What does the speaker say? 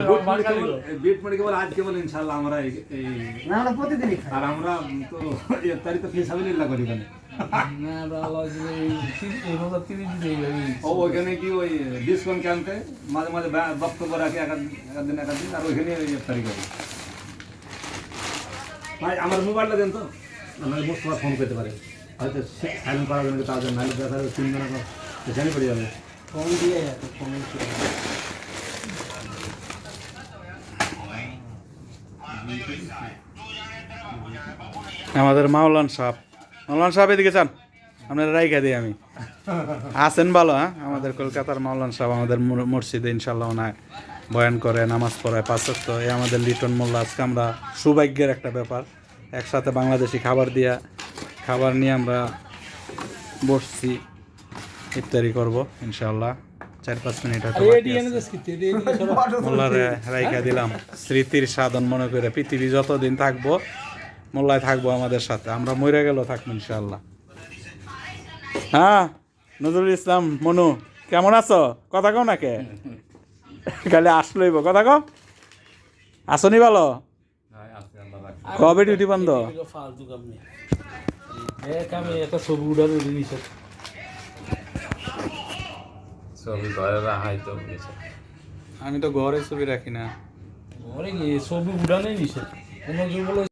Bit মুড়ি কেবল আজ কেবল ইনশাআল্লাহ আমরা আমরা প্রতিদিনই খাই আর আমরা তো ইফতারি তো ফিসাবিলিল্লাহ করি কেন না আমরা ওইখানে কি ওই ডিসকাউন্ট ক্যাম্পে মাঝে মাঝে বক্তব্য রাখি একদিন আর ওইখানে ইফতারি করি ভাই আমার মোবাইলটা দেন তো নাহলে মোস্তফা ফোন করতে পারে হয়তো সাইলেন্ট করার জন্য তার জন্য নাহলে দেখা যাবে চিন্তা না করে জানি পড়ে যাবে ফোন দিয়ে ফোন আমাদের মাওলানা সাহেব এদিকে চান আপনারা রাইখা দিই আমি আছেন ভালো। হ্যাঁ, আমাদের কলকাতার মাওলানা সাহেব আমাদের মসজিদে ইনশাল্লাহ ওনায় বয়ান করে, নামাজ পড়ায় 5 ওয়াক্ত। এই আমাদের লিটন মোল্লা, আজকে আমরা সৌভাগ্যের একটা ব্যাপার, একসাথে বাংলাদেশি খাবার নিয়ে আমরা বসছি, ইফতারি করব ইনশাল্লাহ। 4-5 মিনিট মোল্লারে রাইখা দিলাম স্মৃতির সাধন মনে করে। পৃথিবী যতদিন থাকবো মোল্লায় থাকবো আমাদের সাথে, আমরা মরে গেলেও থাকবো ইনশাল্লাহ। হ্যাঁ, নজরুল ইসলাম মনু কেমন আছো? কথা কও না কে খালি আসলইব, কথা কও। আসনি ভালো? কবে ডিউটি বন্ধ? আমি তো ঘরে ছবি রাখি না, ঘরে ছবি উড়ানোই নিষেধ।